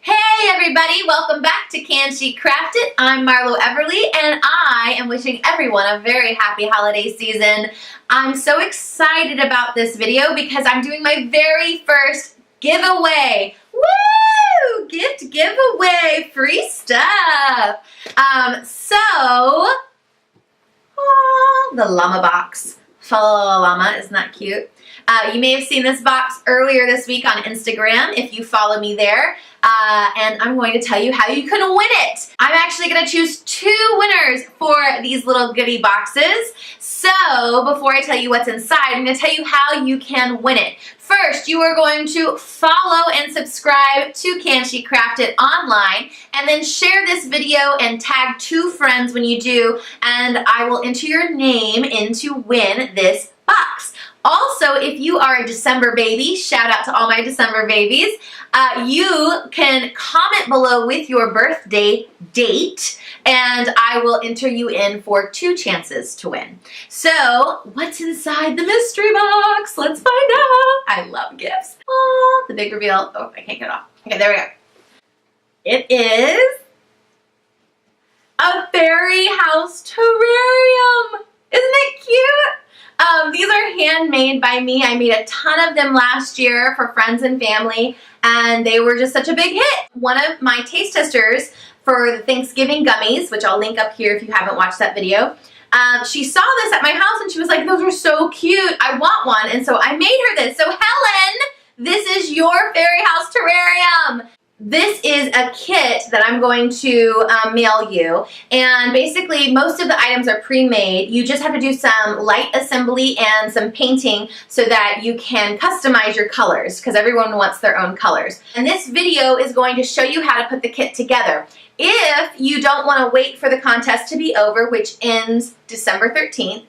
Hey everybody, welcome back to Can She Craft It? I'm Marlow Everly and I am wishing everyone a very happy holiday season. I'm so excited about this video because I'm doing my very first giveaway. Woo! Gift giveaway, free stuff. The llama box. Follow llama, isn't that cute? You may have seen this box earlier this week on Instagram if you follow me there. And I'm going to tell you how you can win it. I'm actually going to choose 2 winners for these little goodie boxes. So before I tell you what's inside, I'm going to tell you how you can win it. First, you are going to follow and subscribe to Can She Craft It online, and then share this video and tag 2 friends when you do, and I will enter your name in to win this box. Also, if you are a December baby, shout out to all my December babies, you can comment below with your birthday date and I will enter you in for 2 chances to win. So, what's inside the mystery box? Let's find out. I love gifts. Oh, the big reveal. Oh, I can't get it off. Okay, there we go. It is a fairy house terrarium. Isn't it cute? These are handmade by me. I made a ton of them last year for friends and family, and they were just such a big hit. One of my taste testers for the Thanksgiving gummies, which I'll link up here if you haven't watched that video, she saw this at my house and she was like, those are so cute, I want one. And so I made her this. So Helen, this is your fairy house terrarium. This is a kit that I'm going to mail you, and basically most of the items are pre-made. You just have to do some light assembly and some painting so that you can customize your colors, because everyone wants their own colors. And this video is going to show you how to put the kit together. If you don't want to wait for the contest to be over, which ends December 13th,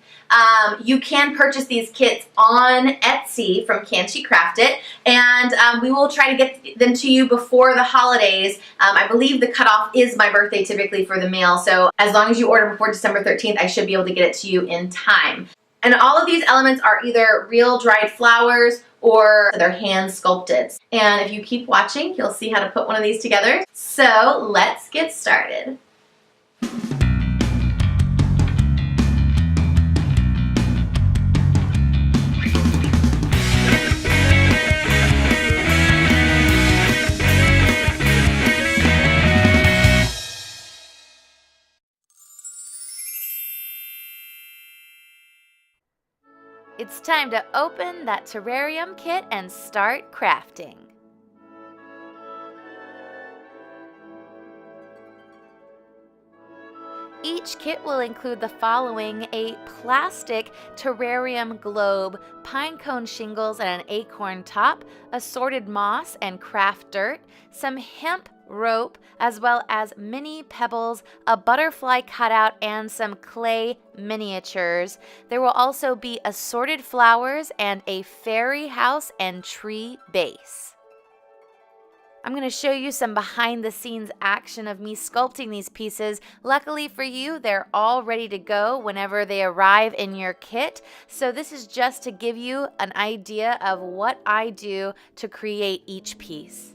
you can purchase these kits on Etsy from Can She Craft It, and we will try to get them to you before the holidays. I believe the cutoff is my birthday typically for the mail, so as long as you order before December 13th, I should be able to get it to you in time. And all of these elements are either real dried flowers or they're hand sculpted. And if you keep watching, you'll see how to put one of these together. So let's get started. It's time to open that terrarium kit and start crafting. Each kit will include the following: a plastic terrarium globe, pine cone shingles and an acorn top, assorted moss and craft dirt, some hemp rope, as well as mini pebbles, a butterfly cutout, and some clay miniatures. There will also be assorted flowers and a fairy house and tree base. I'm going to show you some behind the scenes action of me sculpting these pieces. Luckily for you, they're all ready to go whenever they arrive in your kit. So this is just to give you an idea of what I do to create each piece.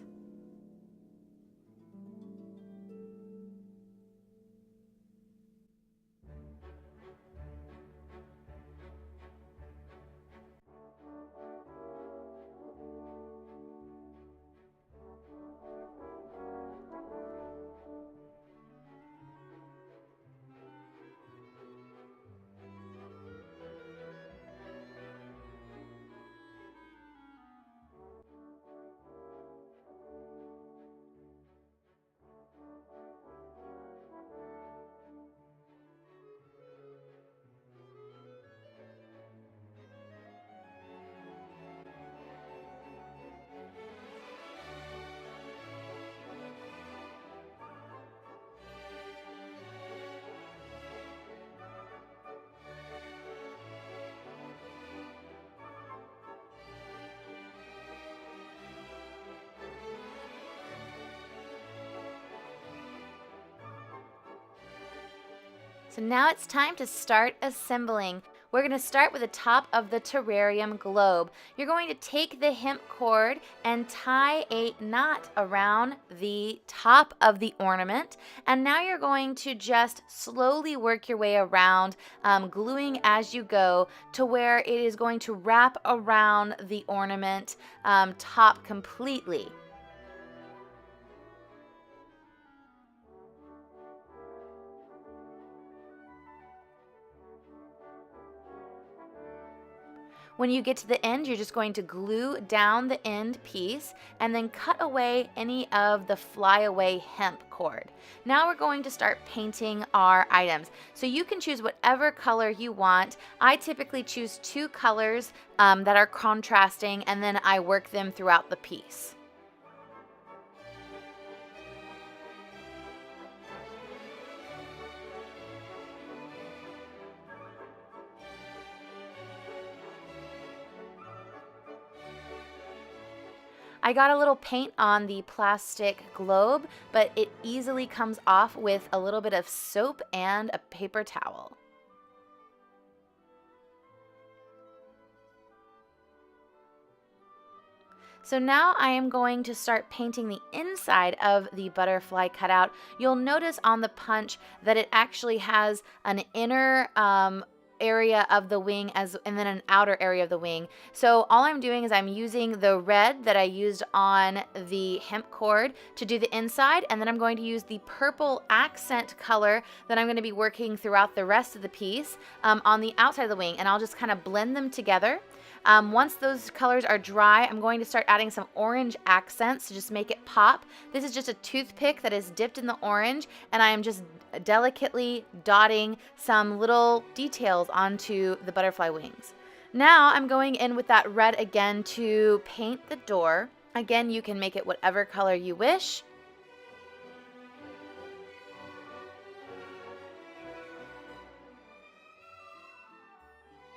So now it's time to start assembling. We're going to start with the top of the terrarium globe. You're going to take the hemp cord and tie a knot around the top of the ornament. And now you're going to just slowly work your way around, gluing as you go to where it is going to wrap around the ornament top completely. When you get to the end, you're just going to glue down the end piece and then cut away any of the flyaway hemp cord. Now we're going to start painting our items. So you can choose whatever color you want. I typically choose 2 colors that are contrasting, and then I work them throughout the piece. I got a little paint on the plastic globe, but it easily comes off with a little bit of soap and a paper towel. So now I am going to start painting the inside of the butterfly cutout. You'll notice on the punch that it actually has an inner area of the wing and then an outer area of the wing. So all I'm doing is I'm using the red that I used on the hemp cord to do the inside, and then I'm going to use the purple accent color that I'm going to be working throughout the rest of the piece on the outside of the wing, and I'll just kind of blend them together. Once those colors are dry, I'm going to start adding some orange accents to just make it pop. This is just a toothpick that is dipped in the orange, and I am just delicately dotting some little details onto the butterfly wings. Now I'm going in with that red again to paint the door. Again, you can make it whatever color you wish.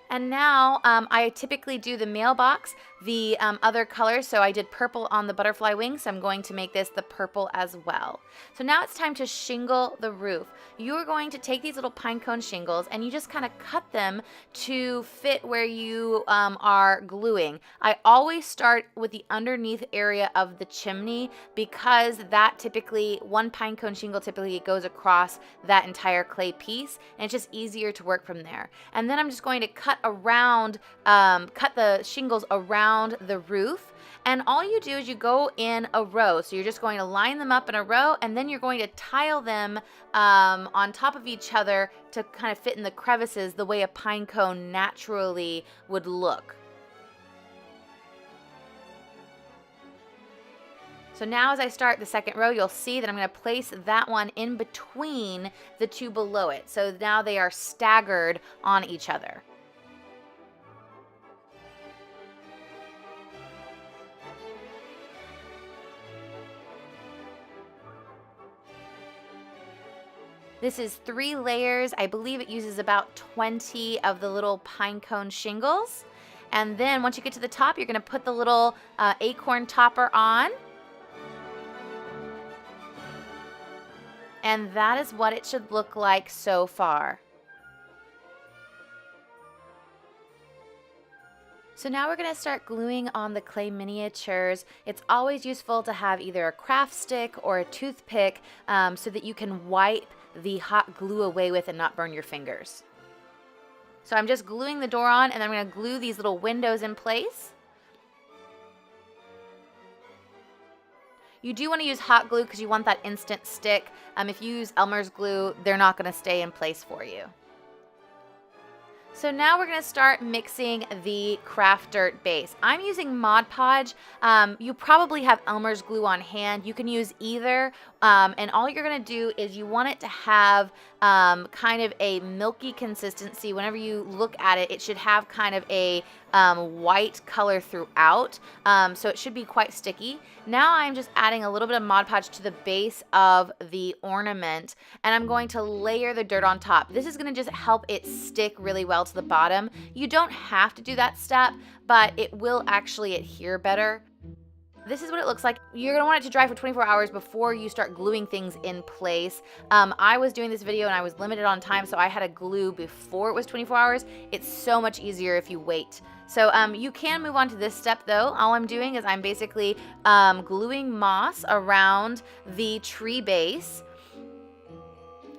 And now I typically do the mailbox the other colors. So I did purple on the butterfly wings, so I'm going to make this the purple as well. So now it's time to shingle the roof. You're going to take these little pine cone shingles and you just kind of cut them to fit where you are gluing. I always start with the underneath area of the chimney because that typically, one pine cone shingle typically goes across that entire clay piece, and it's just easier to work from there. And then I'm just going to cut the shingles around the roof, and all you do is you go in a row. So you're just going to line them up in a row, and then you're going to tile them on top of each other to kind of fit in the crevices the way a pine cone naturally would look. So now as I start the second row, you'll see that I'm going to place that one in between the 2 below it. So now they are staggered on each other. This is 3 layers. I believe it uses about 20 of the little pine cone shingles. And then once you get to the top, you're going to put the little acorn topper on. And that is what it should look like so far. So now we're going to start gluing on the clay miniatures. It's always useful to have either a craft stick or a toothpick so that you can wipe the hot glue away with and not burn your fingers. So I'm just gluing the door on, and I'm going to glue these little windows in place. You do want to use hot glue because you want that instant stick. If you use Elmer's glue, they're not going to stay in place for you. So now we're going to start mixing the craft dirt base. I'm using Mod Podge. You probably have Elmer's glue on hand. You can use either. And all you're going to do is you want it to have kind of a milky consistency. Whenever you look at it, it should have kind of a white color throughout. So it should be quite sticky. Now I'm just adding a little bit of Mod Podge to the base of the ornament, and I'm going to layer the dirt on top. This is going to just help it stick really well to the bottom. You don't have to do that step, but it will actually adhere better. This is what it looks like. You're gonna want it to dry for 24 hours before you start gluing things in place. I was doing this video and I was limited on time, so I had to glue before it was 24 hours. It's so much easier if you wait. So you can move on to this step though. All I'm doing is I'm basically gluing moss around the tree base.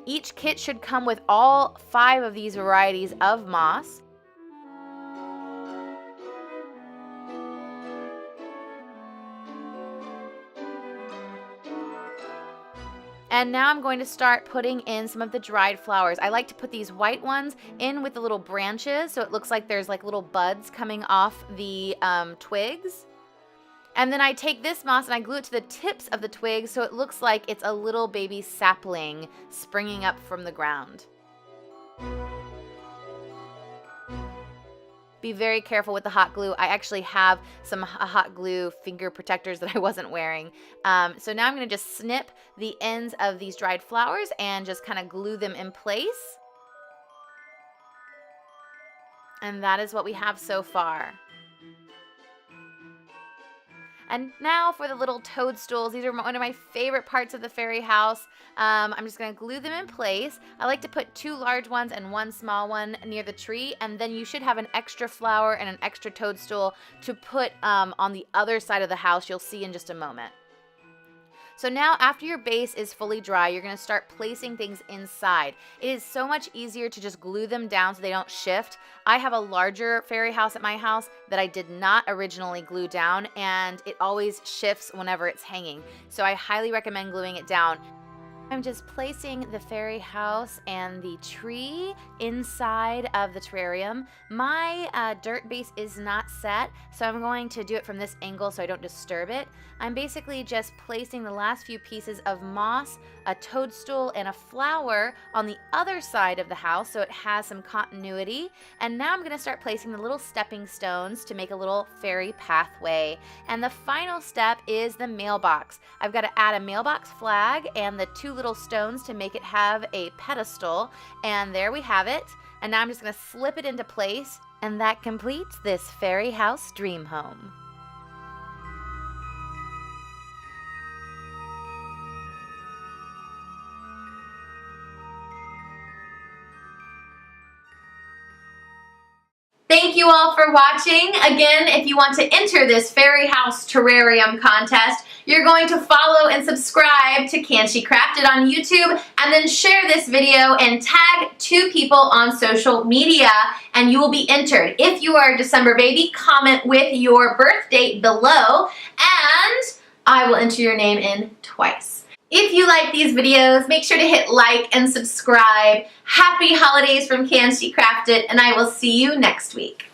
Each kit should come with all 5 of these varieties of moss. And now I'm going to start putting in some of the dried flowers. I like to put these white ones in with the little branches so it looks like there's like little buds coming off the twigs. And then I take this moss and I glue it to the tips of the twigs so it looks like it's a little baby sapling springing up from the ground. Be very careful with the hot glue. I actually have some hot glue finger protectors that I wasn't wearing. So now I'm gonna just snip the ends of these dried flowers and just kind of glue them in place. And that is what we have so far. And now for the little toadstools. These are one of my favorite parts of the fairy house. I'm just gonna glue them in place. I like to put 2 large ones and 1 small one near the tree, and then you should have an extra flower and an extra toadstool to put on the other side of the house. You'll see in just a moment. So now after your base is fully dry, you're gonna start placing things inside. It is so much easier to just glue them down so they don't shift. I have a larger fairy house at my house that I did not originally glue down, and it always shifts whenever it's hanging. So I highly recommend gluing it down. I'm just placing the fairy house and the tree inside of the terrarium. My dirt base is not set, so I'm going to do it from this angle so I don't disturb it. I'm basically just placing the last few pieces of moss, a toadstool, and a flower on the other side of the house so it has some continuity. And now I'm going to start placing the little stepping stones to make a little fairy pathway. And the final step is the mailbox. I've got to add a mailbox flag and the 2 little stones to make it have a pedestal. And there we have it. And now I'm just going to slip it into place. And that completes this fairy house dream home. Thank you all for watching. Again, if you want to enter this fairy house terrarium contest, you're going to follow and subscribe to Can She Craft It on YouTube, and then share this video and tag 2 people on social media, and you will be entered. If you are a December baby, comment with your birth date below, and I will enter your name in twice. If you like these videos, make sure to hit like and subscribe. Happy holidays from Can She Craft It, and I will see you next week.